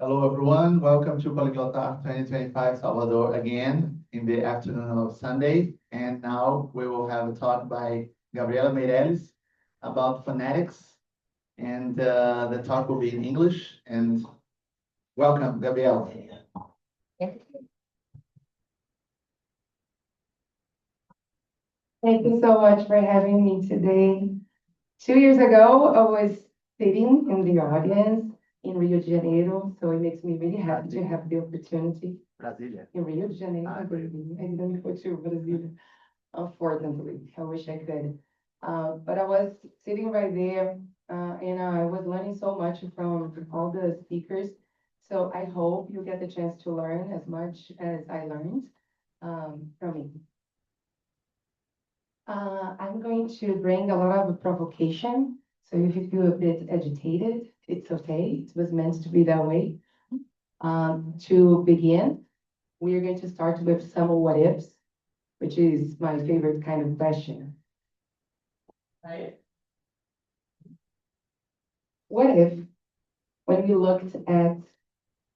Hello, everyone. Welcome to Poliglotar 2025 Salvador again in the afternoon of Sunday. And now we will have a talk by Gabriela Meirelles about phonetics. And the talk will be in English. And welcome, Gabriela. Thank you so much for having me today. 2 years ago, I was sitting in the audience in Rio de Janeiro, so it makes me really happy to have the opportunity Brasília. in Rio de Janeiro. Baby. I didn't go to Brazil, unfortunately. I wish I could. But I was sitting right there, and I was learning so much from all the speakers. So I hope you get the chance to learn as much as I learned from me. I'm going to bring a lot of provocation. So if you feel a bit agitated, it's okay. It was meant to be that way. To begin, we are going to start with some what ifs, which is my favorite kind of question. Right? What if, when we looked at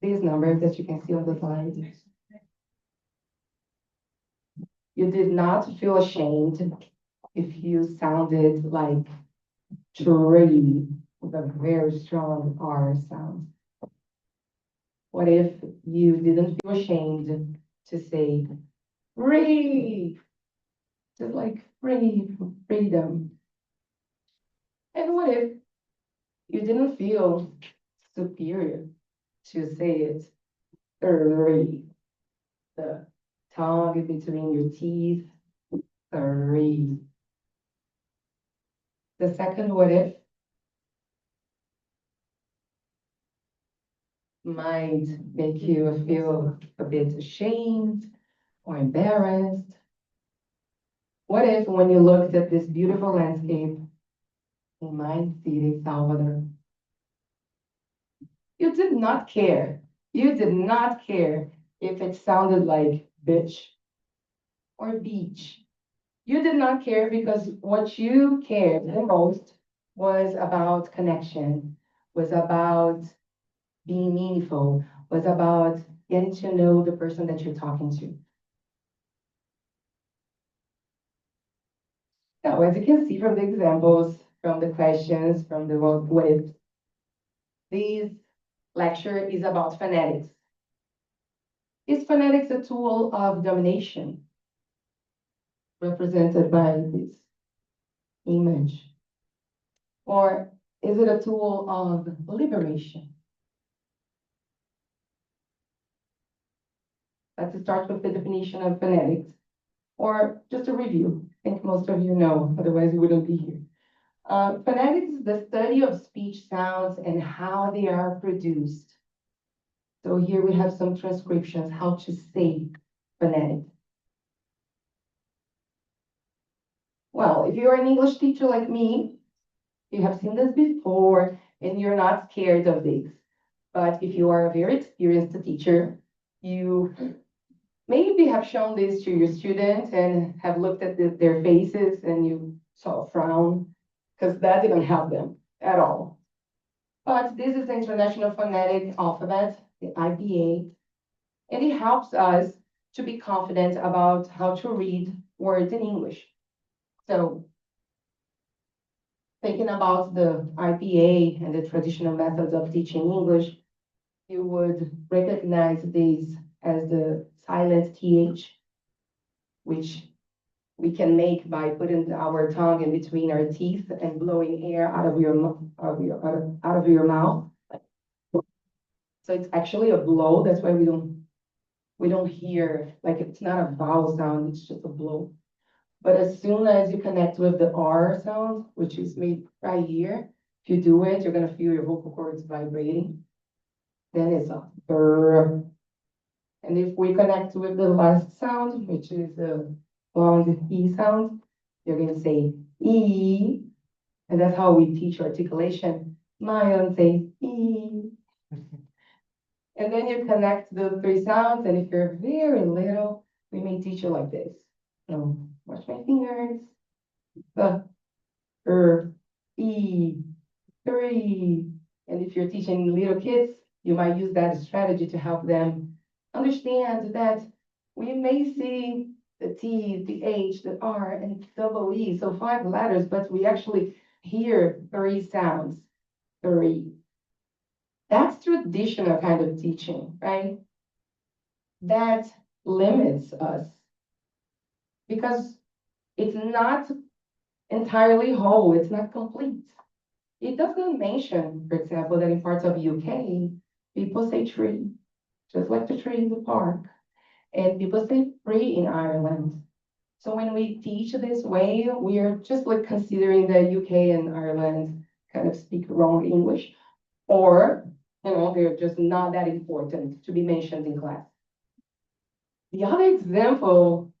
these numbers that you can see on the slide, you did not feel ashamed if you sounded like tree with a very strong R sound? What if you didn't feel ashamed to say free, just like free, freedom? And what if you didn't feel superior to say it free, the tongue between your teeth, free? The second what if might make you feel a bit ashamed or embarrassed. What if when you looked at this beautiful landscape in my city, Salvador, you did not care. You did not care if it sounded like bitch or beach. You did not care because what you cared the most was about connection, was about being meaningful, was about getting to know the person that you're talking to. Now, as you can see from the examples, from the questions, from the what ifs, this lecture is about phonetics. Is phonetics a tool of domination, represented by this image? Or is it a tool of liberation? Let's start with the definition of phonetics, or just a review. I think most of you know, otherwise you wouldn't be here. Phonetics is the study of speech sounds and how they are produced. So here we have some transcriptions, how to say phonetics. Well, if you're an English teacher like me, you have seen this before and you're not scared of this. But if you are a very experienced teacher, you maybe have shown this to your students and have looked at their faces and you saw a frown, because that didn't help them at all. But this is the International Phonetic Alphabet, the IPA, and it helps us to be confident about how to read words in English. So thinking about the IPA and the traditional methods of teaching English, you would recognize these as the silent TH, which we can make by putting our tongue in between our teeth and blowing air out of your mouth. So it's actually a blow. That's why we don't hear, like, it's not a vowel sound, it's just a blow. But as soon as you connect with the R sound, which is made right here, if you do it, you're gonna feel your vocal cords vibrating. Then it's a brr. And if we connect with the last sound, which is the long E sound, you're gonna say E. And that's how we teach articulation. Mayan says E. And then you connect the three sounds, and if you're very little, we may teach you like this. So watch my fingers. e, three. And if you're teaching little kids, you might use that strategy to help them understand that we may see the T, the H, the R, and double E, so 5 letters, but we actually hear 3 sounds, 3. That's traditional kind of teaching, right? That limits us because it's not entirely whole, it's not complete. It doesn't mention, for example, that in parts of UK, people say tree, just like the tree in the park. And people say free in Ireland. So when we teach this way, we are just like considering that UK and Ireland kind of speak wrong English, or, they're just not that important to be mentioned in class. The other example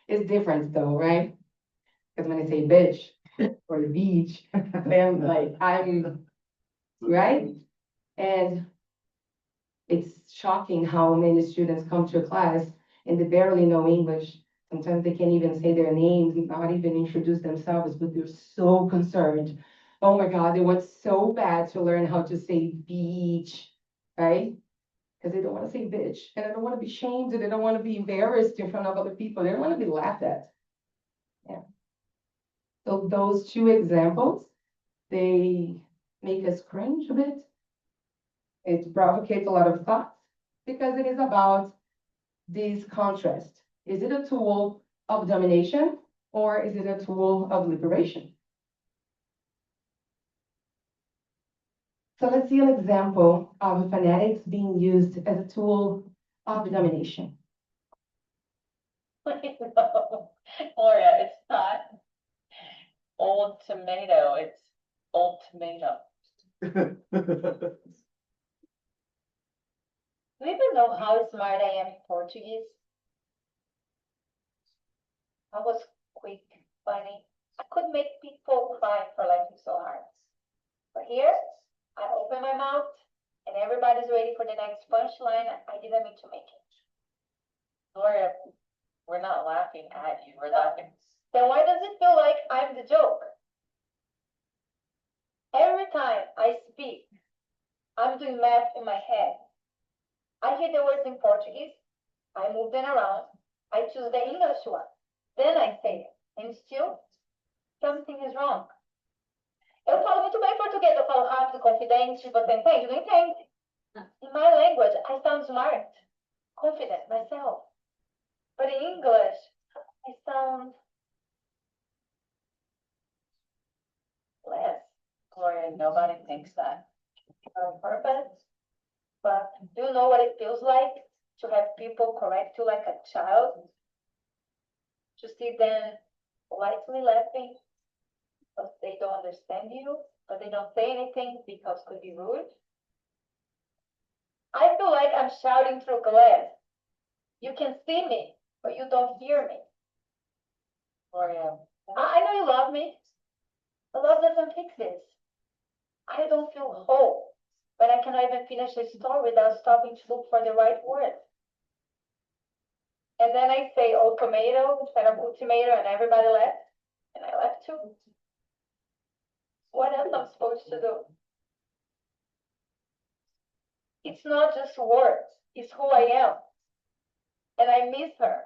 is different though, right? Because when I say bitch or beach, then like I'm, right? And it's shocking how many students come to a class and they barely know English. Sometimes they can't even say their names, not even introduce themselves, but they're so concerned. Oh my God, they want so bad to learn how to say beach, right? Because they don't want to say bitch, and they don't want to be shamed, and they don't want to be embarrassed in front of other people. They don't want to be laughed at. Yeah. So those 2 examples, they make us cringe a bit. It provocates a lot of thoughts because it is about this contrast. Is it a tool of domination or is it a tool of liberation? So let's see an example of phonetics being used as a tool of domination. Gloria, it's not old tomato, it's old tomato. Do you even know how smart I am in Portuguese? I was quick, funny. I could make people cry for laughing so hard. But here, I open my mouth and everybody's waiting for the next punchline. I didn't mean to make it. Gloria, we're not laughing at you, we're laughing. Then why does it feel like I'm the joke? Every time I speak, I'm doing math in my head. I hear the words in Portuguese, I move them around, I choose the English one, then I say it, and still, something is wrong. Eu falo muito bem português, eu falo rápido, confidente, você entende? Não entende. In my language, I sound smart, confident myself. But in English, I sound less. Gloria, nobody thinks that on purpose. But do you know what it feels like to have people correct you like a child? To see them politely laughing, but they don't understand you, but they don't say anything because it could be rude. I feel like I'm shouting through glass. You can see me, but you don't hear me. Gloria, I know you love me, but love doesn't fix this. I don't feel whole when I cannot even finish a story without stopping to look for the right word. And then I say, oh, tomato instead of oh, tomato, and everybody laughs, and I laugh too. What else am I supposed to do? It's not just words, it's who I am. And I miss her.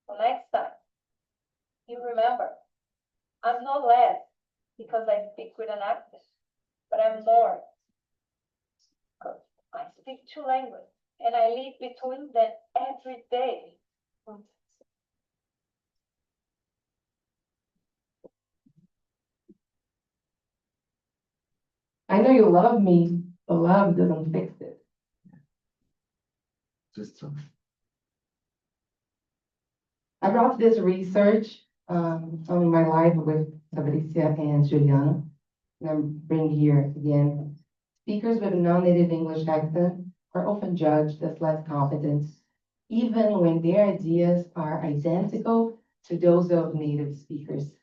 So next time, you remember, I'm not less because I speak with an accent, but I'm more because I speak 2 languages and I live between them every day. I know you love me, but love doesn't fix it. Just I brought this research on my live with Fabricia and Juliana. And I'm bringing here again. Speakers with non-native English accent are often judged as less competent, even when their ideas are identical to those of native speakers.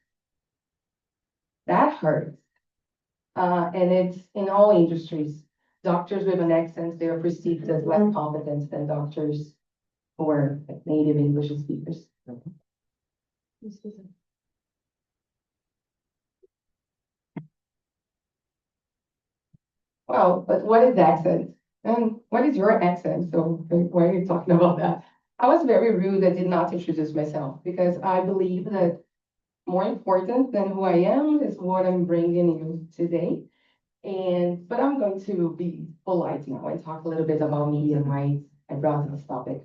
That hurts. And it's in all industries. Doctors with an accent, they are perceived as less competent than doctors who are native English speakers. Well, but what is accent? And what is your accent? So why are you talking about that? I was very rude. I did not introduce myself because I believe that more important than who I am is what I'm bringing you today. But I'm going to be polite now and talk a little bit about me and why I brought this topic.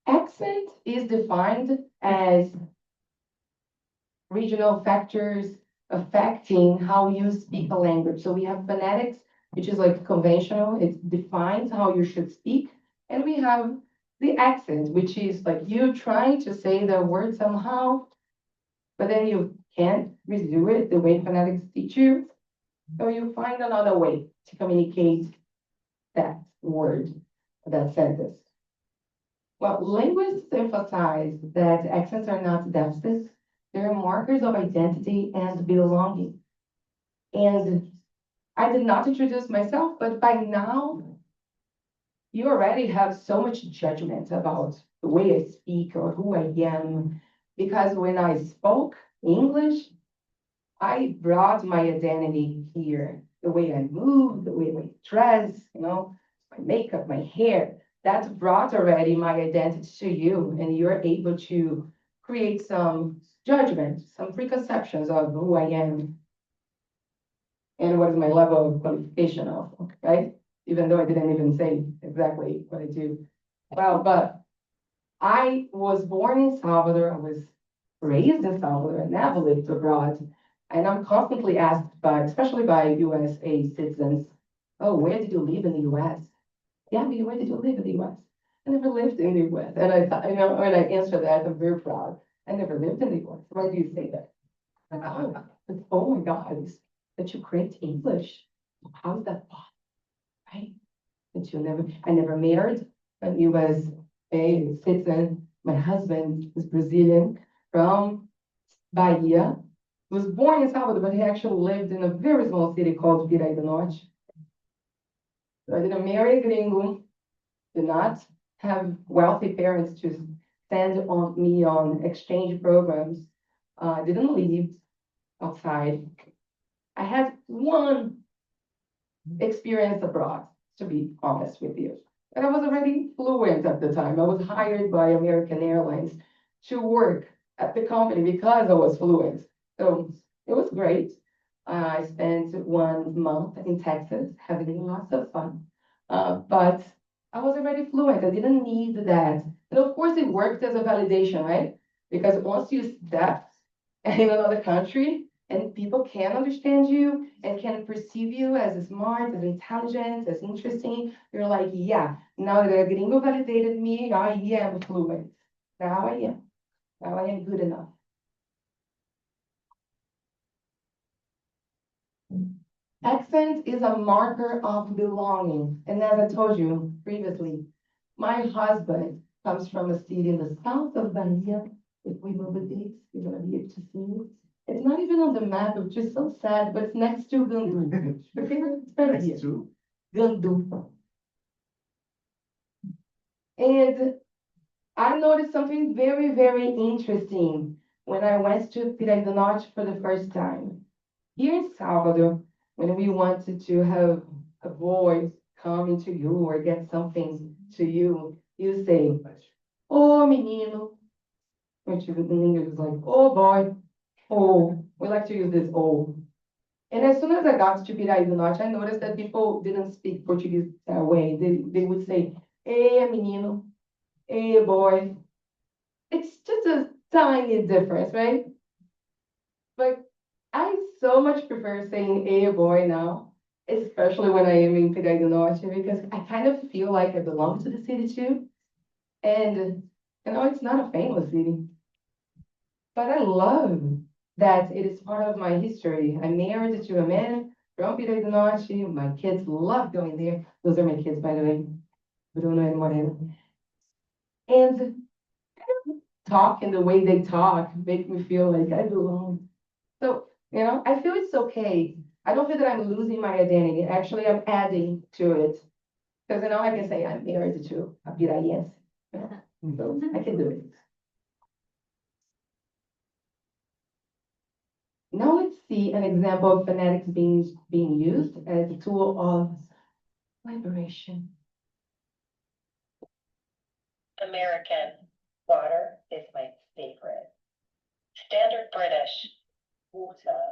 Accent is defined as regional factors affecting how you speak a language. So we have phonetics, which is like conventional, it defines how you should speak. And we have the accent, which is like you trying to say the word somehow, but then you can't redo it the way phonetics teach you. So you find another way to communicate that word, that sentence. Well, linguists emphasize that accents are not deficits, they're markers of identity and belonging. And I did not introduce myself, but by now, you already have so much judgment about the way I speak or who I am. Because when I spoke English, I brought my identity here. The way I move, the way I dress, my makeup, my hair. That brought already my identity to you, and you're able to create some judgment, some preconceptions of who I am and what is my level of qualification of, right? Even though I didn't even say exactly what I do. Well, but I was born in Salvador. I was raised in Salvador. I never lived abroad. And I'm constantly asked by, especially by USA citizens, oh, where did you live in the US? Gabi, where did you live in the US? I never lived in the US. And I thought, when I answer that, I'm very proud. I never lived in the US. Why do you say that? Oh my God, that you create English. How is that possible? Right? I never married a US a citizen. My husband is Brazilian from Bahia. He was born in Salvador, but he actually lived in a very small city called Virai do Norte. So I didn't marry a gringo, did not have wealthy parents to send me on exchange programs. Didn't live outside. I had one experience abroad, to be honest with you. And I was already fluent at the time. I was hired by American Airlines to work at the company because I was fluent. So it was great. I spent 1 month in Texas having lots of fun. But I was already fluent. I didn't need that. And of course, it worked as a validation, right? Because once you step in another country, and people can understand you and can perceive you as smart, as intelligent, as interesting. You're like, yeah, now that a gringo validated me, I am fluent. Now I am. Now I am good enough. Accent is a marker of belonging. And as I told you previously, my husband comes from a city in the south of Bahia. If we move the dates, you're gonna be able to see it. It's not even on the map, which is so sad, but it's next to Gandu. Okay, it's right here. Gandu. And I noticed something very, very interesting when I went to Pirai do Norte for the first time. Here in Salvador, when we wanted to have a voice coming to you or get something to you, you say, "Oh, menino," which in English is like, "Oh, boy." Oh, we like to use this "oh." And as soon as I got to Pirai do Norte, I noticed that people didn't speak Portuguese that way. They would say, "Hey, menino," "Hey, boy." It's just a tiny difference, right? But I so much prefer saying "Hey, boy" now, especially when I am in Pirai do Norte, because I kind of feel like I belong to the city too. And it's not a famous city, but I love that it is part of my history. I'm married to a man from Pirai do Norte. My kids love going there. Those are my kids, by the way, Bruno and Moreno. And talk and the way they talk make me feel like I belong. So, I feel it's okay. I don't feel that I'm losing my identity. Actually, I'm adding to it. Because I can say I'm married to a Piraiense. So I can do it. Now let's see an example of phonetics being used as a tool of liberation. American, water is my favorite. Standard British, water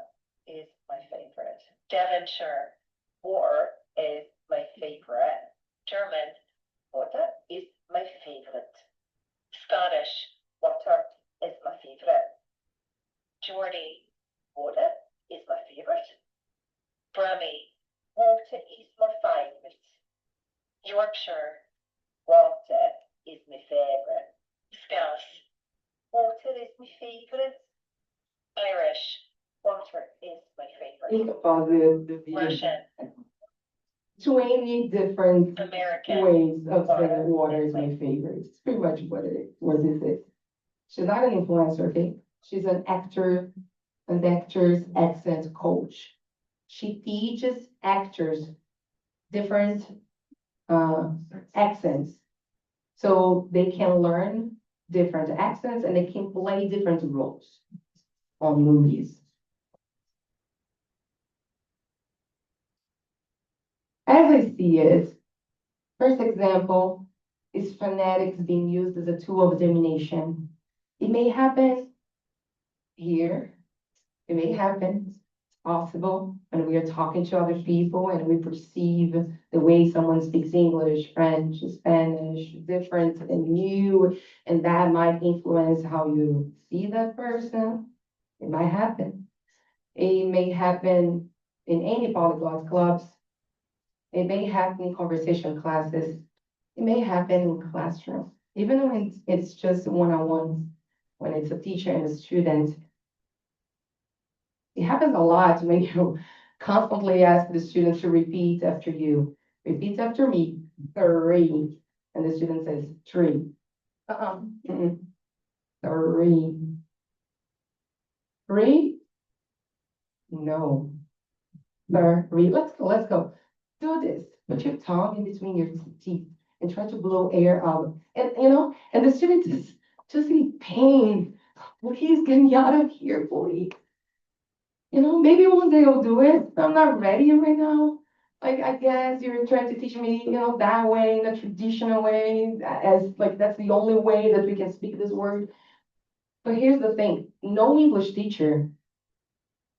is my favorite. Devonshire, water is my favorite. German, water is my favorite. Scottish, water is my favorite. Geordie, water is my favorite. Brummy, water is my favorite. Yorkshire, water is my favorite. Scouse, water is my favorite. Irish, water is my Think favorite. about the Russian, 20 different American, ways of saying water water is is my my favorite. It's pretty much what this is. She's not an influencer, okay? She's an actor's accent coach. She teaches actors different accents so they can learn different accents and they can play different roles on movies. As I see it, first example is phonetics being used as a tool of domination. It may happen here, it may happen, it's possible when we are talking to other people and we perceive the way someone speaks English, French, Spanish, different and new, and that might influence how you see that person. It might happen. It may happen in any polyglot clubs. It may happen in conversation classes. It may happen in classroom, even when it's just one-on-one, when it's a teacher and a student. It happens a lot when you constantly ask the student to repeat after you. Repeat after me, 3. And the student says 3. Mm-mm. 3. 3? No. 3. Let's go. Do this. Put your tongue in between your teeth and try to blow air out. And the student is just in pain. Please get me out of here, please. Maybe one day I'll do it. I'm not ready right now. Like, I guess you're trying to teach me, that way, in a traditional way, as like that's the only way that we can speak this word. But here's the thing, no English teacher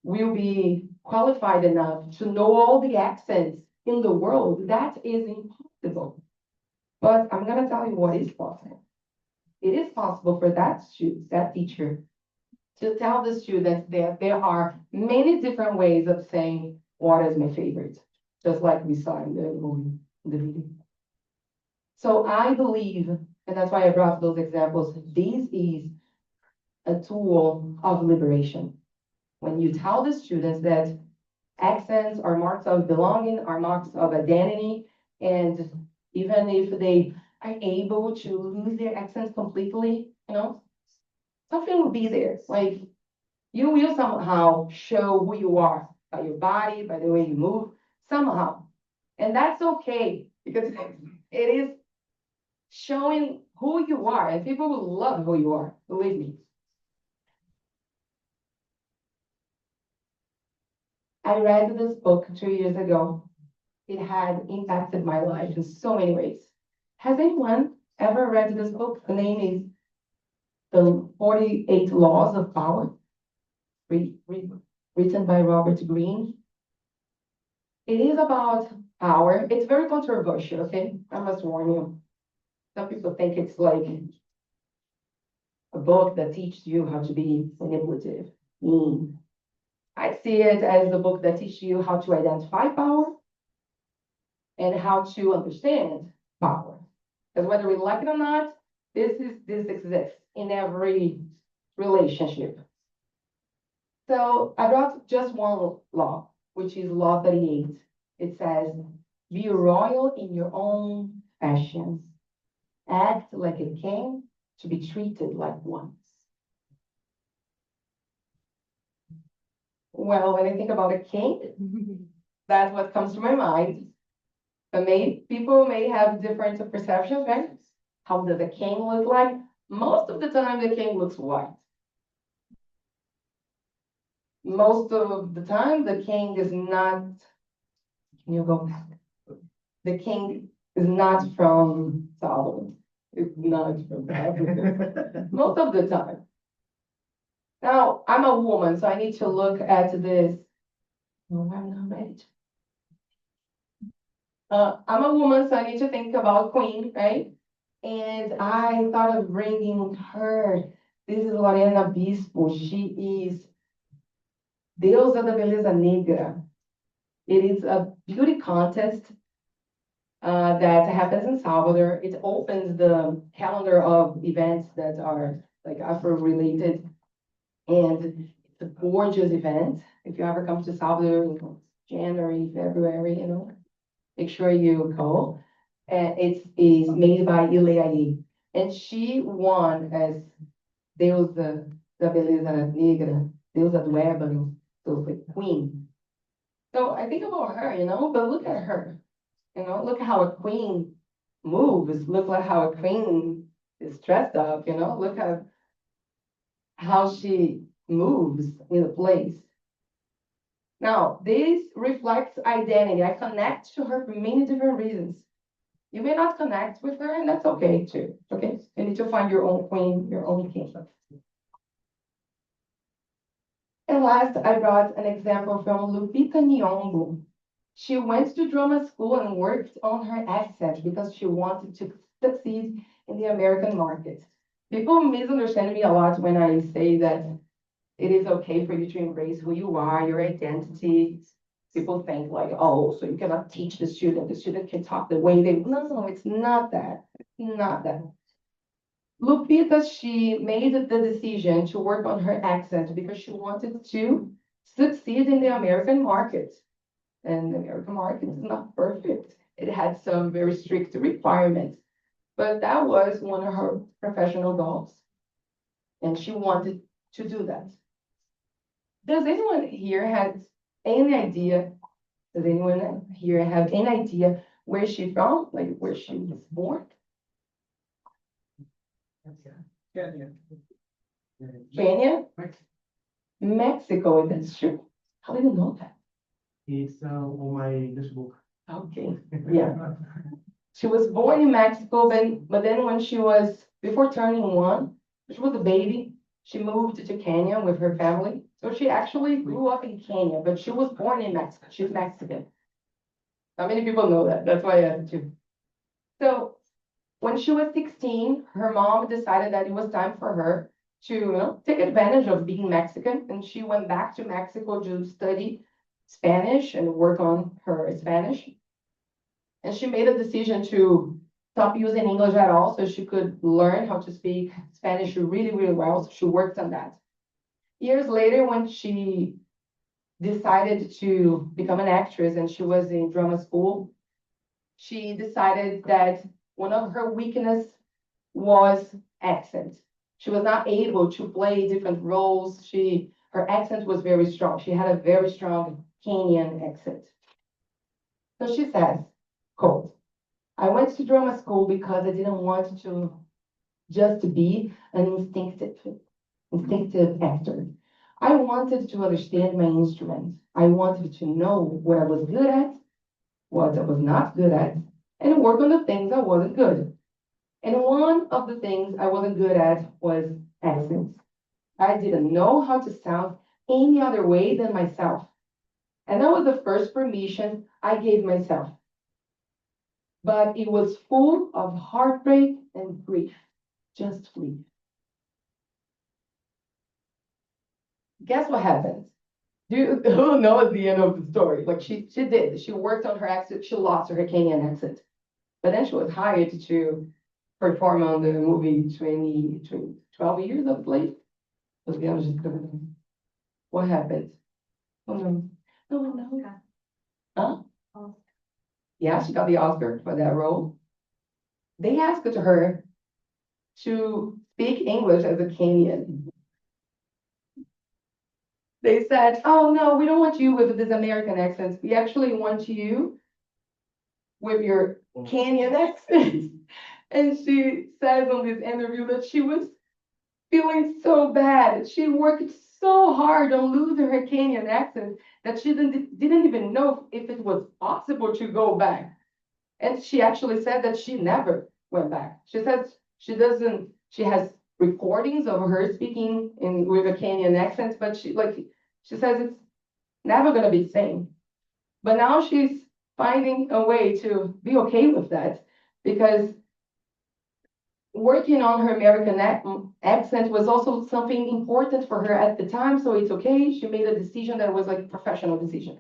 will be qualified enough to know all the accents in the world. That is impossible. But I'm gonna tell you what is possible. It is possible for that teacher to tell the students that there are many different ways of saying water is my favorite, just like we saw in the movie, in the video. So I believe, and that's why I brought those examples, this is a tool of liberation. When you tell the students that accents are marks of belonging, are marks of identity, and even if they are able to lose their accents completely, something will be there. Like, you will somehow show who you are by your body, by the way you move, somehow. And that's okay, because it is showing who you are, and people will love who you are, believe me. I read this book 2 years ago. It had impacted my life in so many ways. Has anyone ever read this book? The name is The 48 Laws of Power, written by Robert Greene. It is about power. It's very controversial, okay? I must warn you. Some people think it's like a book that teaches you how to be manipulative, mean. I see it as a book that teaches you how to identify power and how to understand power. Because whether we like it or not, this exists in every relationship. So I brought just one law, which is law 38. It says, be royal in your own fashion. Act like a king to be treated like one. Well, when I think about a king, that's what comes to my mind. But people may have different perceptions, right? How does a king look like? Most of the time, the king looks white. most of the time, the king is not, can you go back? The king is not from Salvador. It's not from Africa. Most of the time. Now, I'm a woman, so I need to look at this. No, I'm not ready. I'm a woman, so I need to think about queen, right? And I thought of bringing her. This is Lorena Bispo. She is Deusa da Beleza Negra. It is a beauty contest that happens in Salvador. It opens the calendar of events that are like Afro-related, and it's a gorgeous event. If you ever come to Salvador in January, February, make sure you go. And it is made by Ileaí, and she won as Deusa da Beleza Negra, Deusa do Ébano, so the queen. So I think about her, but look at her. Look how a queen moves. Look like how a queen is dressed up, look at how she moves in a place. Now, this reflects identity. I connect to her for many different reasons. You may not connect with her, and that's okay too. Okay? You need to find your own queen, your own king. And last, I brought an example from Lupita Nyong'o. She went to drama school and worked on her accent because she wanted to succeed in the American market. People misunderstand me a lot when I say that it is okay for you to embrace who you are, your identity. People think like, oh, so you cannot teach the student can talk the way they, no, it's not that, it's not that. Lupita, she made the decision to work on her accent because she wanted to succeed in the American market. And the American market is not perfect. It had some very strict requirements, but that was one of her professional goals. And she wanted to do that. Does anyone here have any idea? Does anyone here have any idea where she's from? Like where she was born? Kenya. Kenya? Mexico, that's true. How did you know that? It's on my English book. Okay, yeah. She was born in Mexico, but then when she was, before turning 1, she was a baby, she moved to Kenya with her family. So she actually grew up in Kenya, but she was born in Mexico. She's Mexican. Not many people know that. That's why I asked you. So when she was 16, her mom decided that it was time for her to, take advantage of being Mexican. And she went back to Mexico to study Spanish and work on her Spanish. And she made a decision to stop using English at all so she could learn how to speak Spanish really, really well. So she worked on that. Years later, when she decided to become an actress and she was in drama school, she decided that one of her weaknesses was accent. She was not able to play different roles. Her accent was very strong. She had a very strong Kenyan accent. So she says, quote, I went to drama school because I didn't want to just be an instinctive actor. I wanted to understand my instrument. I wanted to know what I was good at, what I was not good at, and work on the things I wasn't good. And one of the things I wasn't good at was accents. I didn't know how to sound any other way than myself. And that was the first permission I gave myself. But it was full of heartbreak and grief, just grief. Guess what happened? Who knows the end of the story? Like she did. She worked on her accent. She lost her Kenyan accent. But then she was hired to perform on the movie 12 years of Slave. What happened? Oh no. No. Huh? Yeah, she got the Oscar for that role. They asked her to speak English as a Kenyan. They said, oh no, we don't want you with this American accent. We actually want you with your Kenyan accent. And she says on this interview that she was feeling so bad. She worked so hard on losing her Kenyan accent that she didn't even know if it was possible to go back. And she actually said that she never went back. She says she has recordings of her speaking with a Kenyan accent, but she says it's never gonna be the same. But now she's finding a way to be okay with that because working on her American accent was also something important for her at the time, so it's okay. She made a decision that was like a professional decision.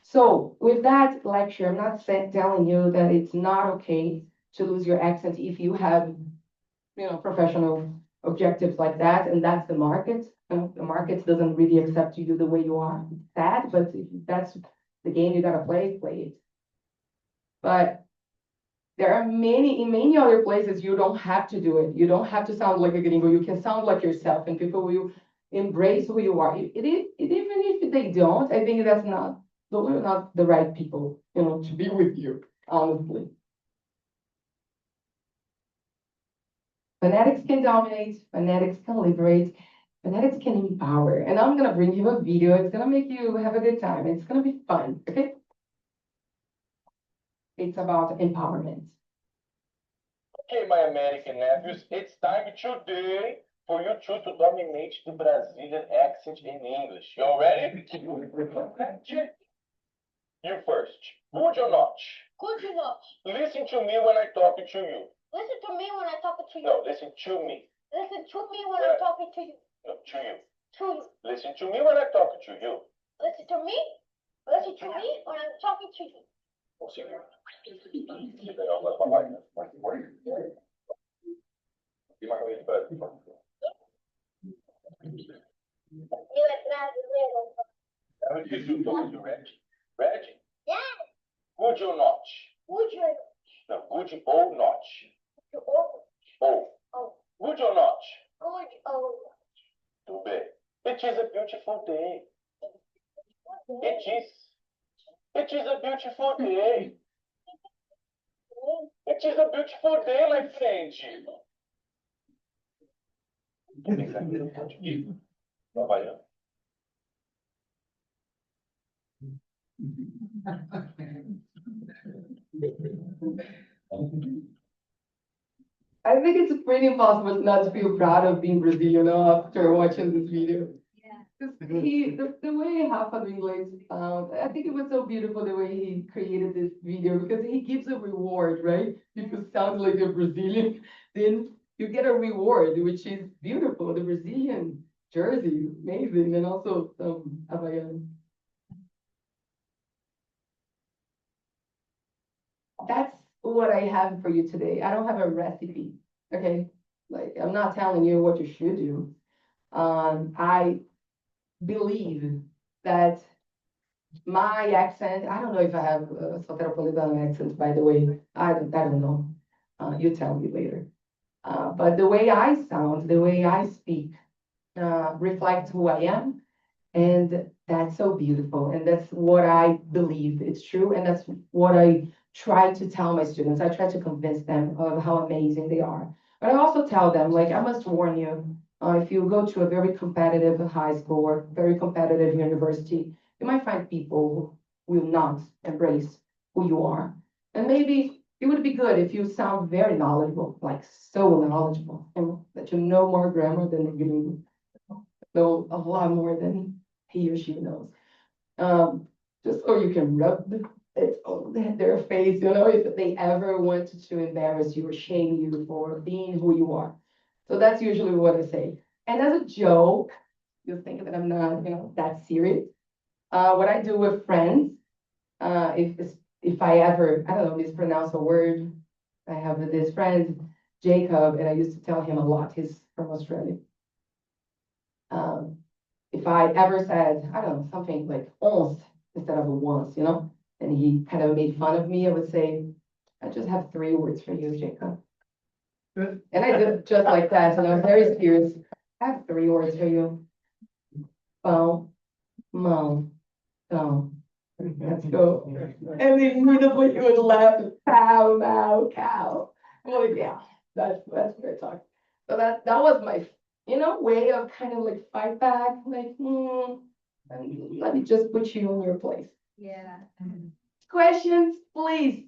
So with that lecture, I'm not telling you that it's not okay to lose your accent if you have, professional objectives like that, and that's the market. The market doesn't really accept you the way you are. It's sad, but if that's the game you gotta play it. But there are in many other places you don't have to do it. You don't have to sound like a gringo. You can sound like yourself, and people will embrace who you are. Even if they don't, I think those are not the right people, to be with you, honestly. Phonetics can dominate, phonetics can liberate, phonetics can empower. And I'm gonna bring you a video. It's gonna make you have a good time. It's gonna be fun, okay? It's about empowerment. Okay, my American nephews, it's time today for you two to dominate the Brazilian accent in English. You all ready? You first. Good or not? Good enough. Listen to me when I talk to you. Listen to me when I talk to you. No, listen to me. Listen to me when I'm talking to you. No, to you. To you. Listen to me when I talk to you. Listen to me. Listen to me when I'm talking to you. You are brasileiro. Ready? Ready? Yes. Good or not? Would you? No, good or not? Oh. Oh. Oh. Good or not? Good. Oh. Too bad. It is a beautiful day. It is. It is a beautiful day. It is a beautiful day, my friend. Havaiano. I think it's pretty impossible not to feel proud of being Brazilian, after watching this video. Yeah. The way Rafa linguist I think it was so beautiful the way he created this video because he gives a reward, right? If you sound like a Brazilian, then you get a reward, which is beautiful. The Brazilian jersey, amazing, and also some Havaianas. That's what I have for you today. I don't have a recipe, okay? Like, I'm not telling you what you should do. I believe that my accent, I don't know if I have a Soteropolitano accent, by the way. I don't know. You tell me later. But the way I sound, the way I speak, reflects who I am. And that's so beautiful. And that's what I believe it's true. And that's what I try to tell my students. I try to convince them of how amazing they are. But I also tell them, like, I must warn you, if you go to a very competitive high school or very competitive university, you might find people who will not embrace who you are. And maybe it would be good if you sound very knowledgeable, like so knowledgeable, and that you know more grammar than you know a lot more than he or she knows. Just so you can rub it on their face, if they ever wanted to embarrass you or shame you for being who you are. So that's usually what I say. And as a joke, you'll think that I'm not, that serious. What I do with friends, if I ever, I don't know, mispronounce a word, I have this friend, Jacob, and I used to tell him a lot. He's from Australia. If I ever said, I don't know, something like once instead of a once, and he kind of made fun of me, I would say, I just have 3 words for you, Jacob. And I did just like that, and I was very serious. I have 3 words for you. Pão, mão, pão. Let's go. And immediately he would laugh, cow, mow, cow. Well, yeah, that's what I talk. So that was my way of kind of like fight back, like, and let me just put you in your place. Yeah. Questions, please.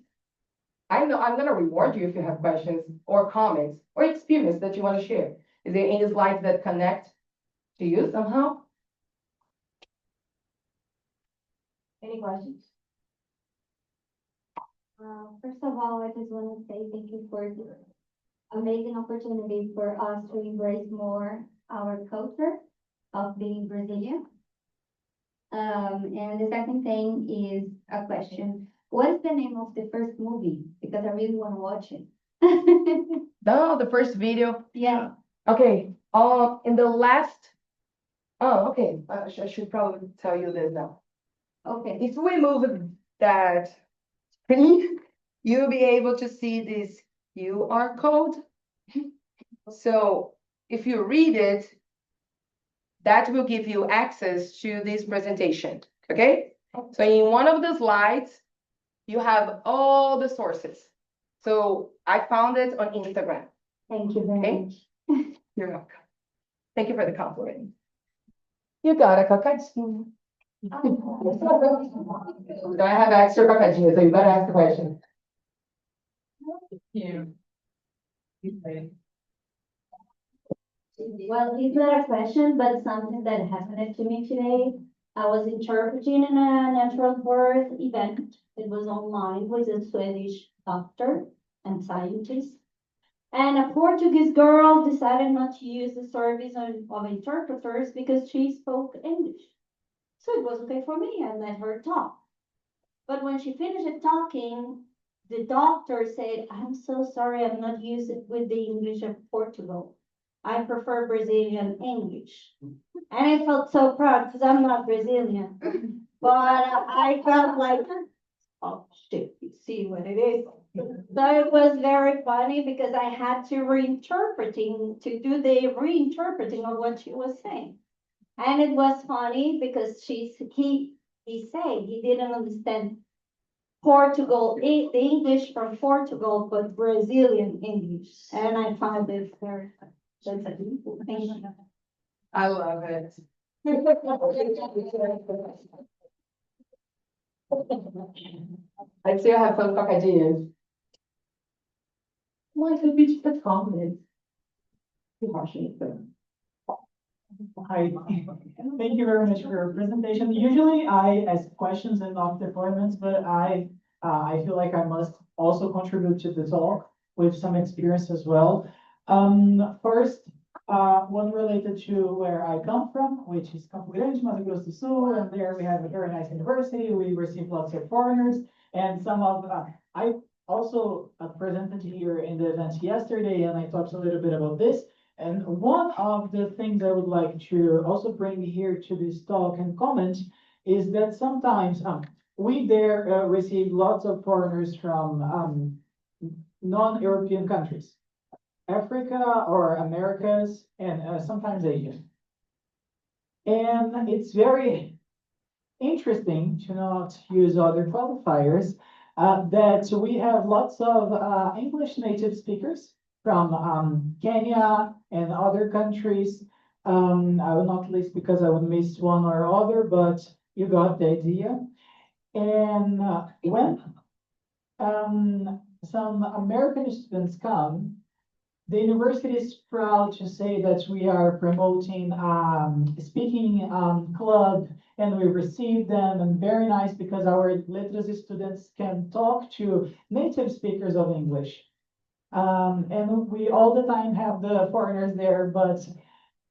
I know I'm gonna reward you if you have questions or comments or experience that you want to share. Is there any slides that connect to you somehow? Any questions? First of all, I just want to say thank you for the amazing opportunity for us to embrace more our culture of being Brazilian. And the second thing is a question. What is the name of the first movie? Because I really want to watch it. No, the first video. Yeah. Okay, in the last, okay, I should probably tell you this now. Okay. If we move that screen, you'll be able to see this QR code. So if you read it, that will give you access to this presentation, okay? So in one of the slides, you have all the sources. So I found it on Instagram. Thank you very Okay. much. You're welcome. Thank you for the compliment. You got a cocadinho. Don't I have extra cocadinho, so you better ask the question. Yeah. Well, it's not a question, but something that happened to me today. I was interpreting in a natural birth event. It was online with a Swedish doctor and scientist. And a Portuguese girl decided not to use the service of interpreters because she spoke English. So it was okay for me. I let her talk. But when she finished talking, the doctor said, I'm so sorry, I'm not used with the English of Portugal. I prefer Brazilian English. And I felt so proud because I'm not Brazilian. But I felt like, oh shit, you see what it is. So it was very funny because I had to to do the reinterpreting of what she was saying. And it was funny because he said he didn't understand Portugal, the English from Portugal, but Brazilian English. And I found it very funny. That's it. Thank you. I love it. I still have some cocadinhos. Why could we just comment? Hi, thank you very much for your presentation. Usually I ask questions and not deployments, but I feel like I must also contribute to the talk with some experience as well. First, one related to where I come from, which is Campo Grande, Mato Grosso do Sul, and there we have a very nice university. We receive lots of foreigners, and some of I also presented here in the event yesterday, and I talked a little bit about this. And one of the things I would like to also bring here to this talk and comment is that sometimes we there receive lots of foreigners from non-European countries, Africa or Americas, and sometimes Asia. And it's very interesting to not use other qualifiers that we have lots of English native speakers from Kenya and other countries. I will not list because I would miss one or other, but you got the idea. And when some American students come, the university is proud to say that we are promoting speaking club, and we receive them, and very nice because our literacy students can talk to native speakers of English. And we all the time have the foreigners there,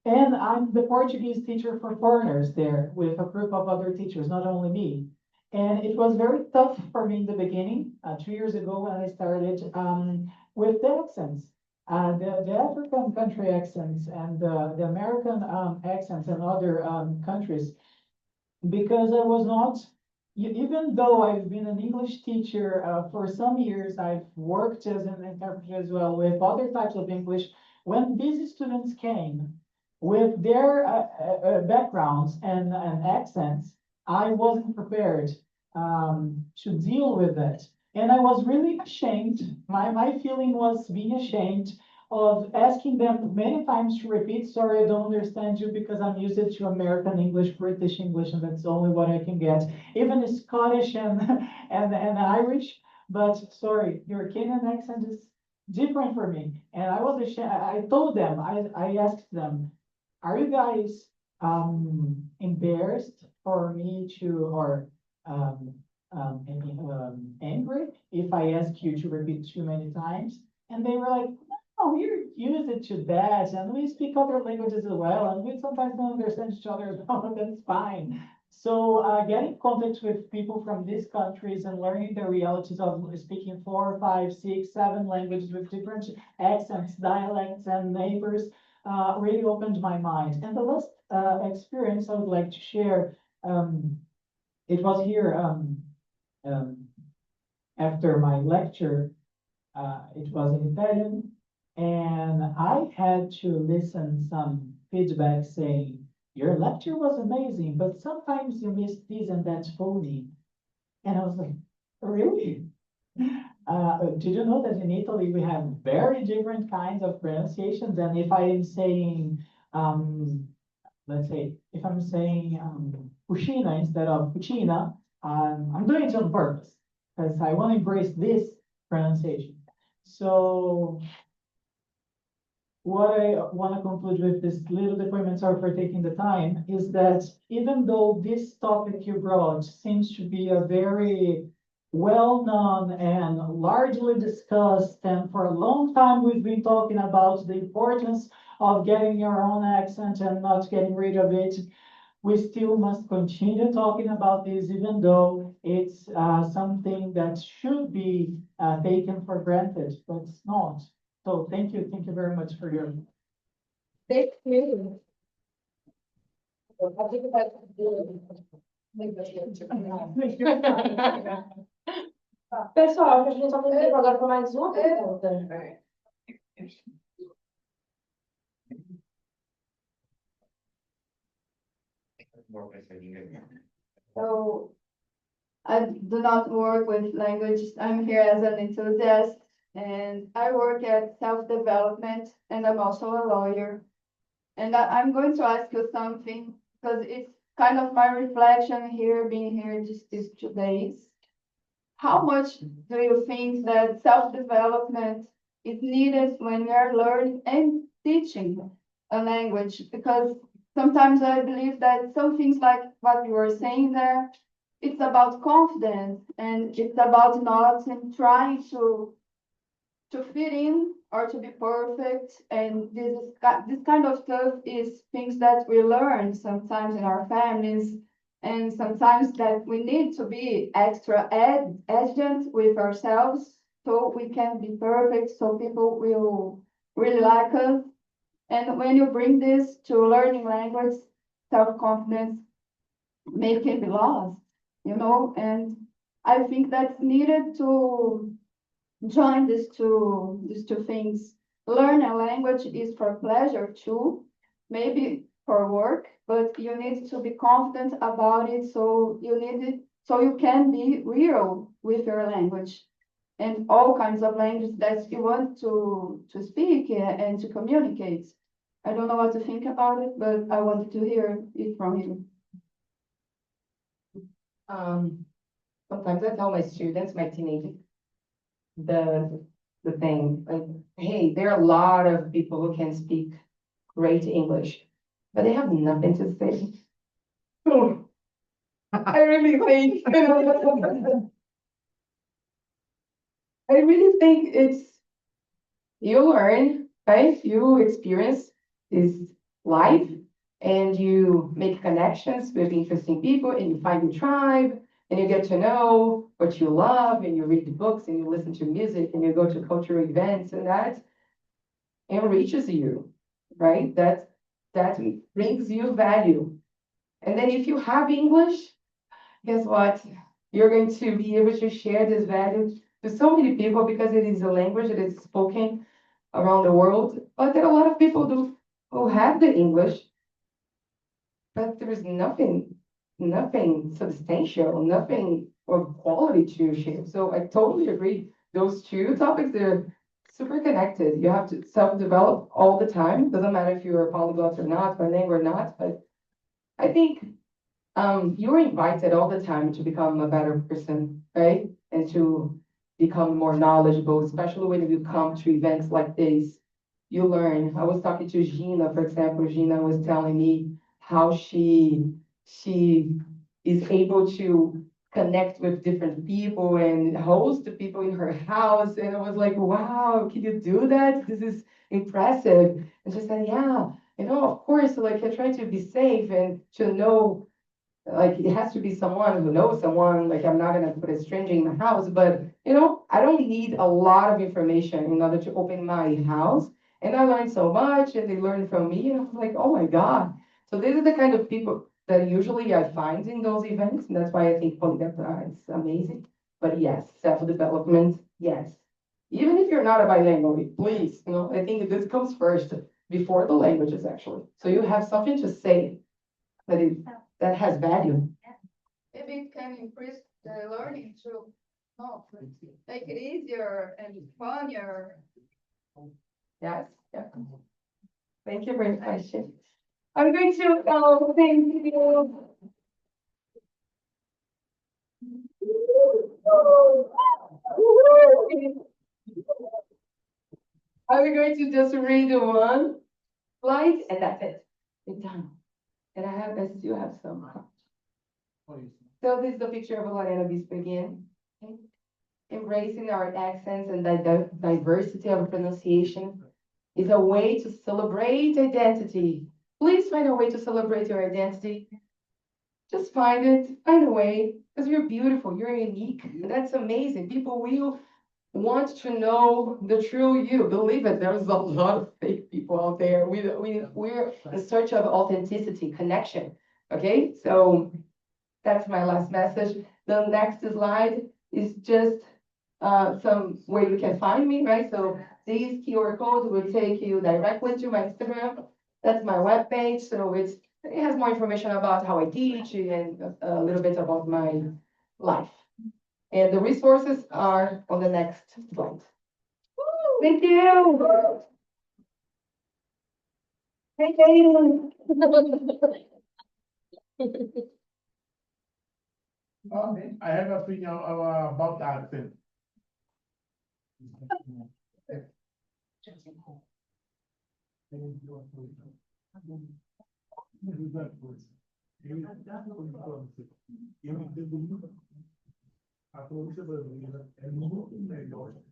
and I'm the Portuguese teacher for foreigners there with a group of other teachers, not only me. And it was very tough for me in the beginning, 2 years ago when I started with the accents, the African country accents and the American accents and other countries, because I was not even though I've been an English teacher for some years, I've worked as an interpreter as well with other types of English. When these students came with their backgrounds and accents, I wasn't prepared to deal with it. And I was really ashamed. My feeling was being ashamed of asking them many times to repeat, sorry, I don't understand you because I'm used to American English, British English, and that's only what I can get. Even Scottish and, and Irish, but sorry, your Kenyan accent is different for me. And I was ashamed, I told them, I asked them, are you guys embarrassed for me to, or angry if I ask you to repeat too many times? And they were like, no, we're used to that, and we speak other languages as well, and we sometimes don't understand each other as well, that's fine. So getting contact with people from these countries and learning the realities of speaking 4, 5, 6, 7 languages with different accents, dialects, and neighbors really opened my mind. And the last experience I would like to share, it was here after my lecture, it was in Italian, and I had to listen some feedback saying, your lecture was amazing, but sometimes you missed this and that phony. And I was like, really? Did you know that in Italy we have very different kinds of pronunciations? And if I am saying, let's say, if I'm saying cucina instead of cucina, I'm doing it on purpose because I want to embrace this pronunciation. So what I want to conclude with this little deployment, sorry for taking the time, is that even though this topic you brought seems to be a very well-known and largely discussed, and for a long time we've been talking about the importance of getting your own accent and not getting rid of it, we still must continue talking about this, even though it's something that should be taken for granted, but it's not. So thank you very much for your. Thank you. Pessoal, a gente só tem tempo agora para mais uma pergunta. So I do not work with language. I'm here as an enthusiast and I work at self-development and I'm also a lawyer. And I'm going to ask you something because it's kind of my reflection here, being here just these 2 days. How much do you think that self-development is needed when we are learning and teaching a language? Because sometimes I believe that some things like what you were saying there, it's about confidence and it's about not trying to fit in or to be perfect. And this kind of stuff is things that we learn sometimes in our families, and sometimes that we need to be extra exigent with ourselves so we can be perfect, so people will really like us. And when you bring this to learning language, self-confidence may can be lost, and I think that's needed to join these two things. Learn a language is for pleasure too, maybe for work, but you need to be confident about it, so you can be real with your language and all kinds of language that you want to speak and to communicate. I don't know what to think about it, but I wanted to hear it from you. Sometimes I tell my students, my teenagers, the thing, like, hey, there are a lot of people who can speak great English, but they have nothing to say. I really think, I really think it's, you learn, right? You experience this life and you make connections with interesting people and you find your tribe and you get to know what you love and you read the books and you listen to music and you go to cultural events, and that enriches you, right? That brings you value. And then if you have English, guess what? You're going to be able to share this value to so many people because it is a language that is spoken around the world. But there are a lot of people who have the English, but there is nothing substantial, nothing of quality to share. So I totally agree. Those two topics are super connected. You have to self-develop all the time. Doesn't matter if you're a polyglot or not, bilingual or not, but I think you're invited all the time to become a better person, right? And to become more knowledgeable, especially when you come to events like this. You learn. I was talking to Gina, for example. Gina was telling me how she is able to connect with different people and host the people in her house. And I was like, wow, can you do that? This is impressive. And she said, yeah, of course, like I try to be safe and to know, like it has to be someone who knows someone. Like I'm not gonna put a stranger in my house, but I don't need a lot of information in order to open my house. And I learned so much, and they learned from me, and I was like, oh my God. So these are the kind of people that usually I find in those events, and that's why I think Poliglotar is amazing. But yes, self-development, yes. Even if you're not a bilingual, please, I think this comes first before the languages actually. So you have something to say that is that has value. Maybe it can increase the learning too. No, make it easier and funnier. Yes, yeah. Thank you for your question. I'm going to thank you. I'm going to just read one slide and that's it. It's done. And I still have some. So this is the picture of Lorena Bispo again. Okay. Embracing our accents and the diversity of pronunciation is a way to celebrate identity. Please find a way to celebrate your identity. Just find it, find a way, because you're beautiful, you're unique, and that's amazing. People will want to know the true you. Believe it, there's a lot of fake people out there. We're in search of authenticity, connection. Okay, so that's my last message. The next slide is just some where you can find me, right? So these QR codes will take you directly to my Instagram. That's my webpage. So it has more information about how I teach and a little bit about my life. And the resources are on the next slide. Thank you. Thank you. I have a opinion about accent.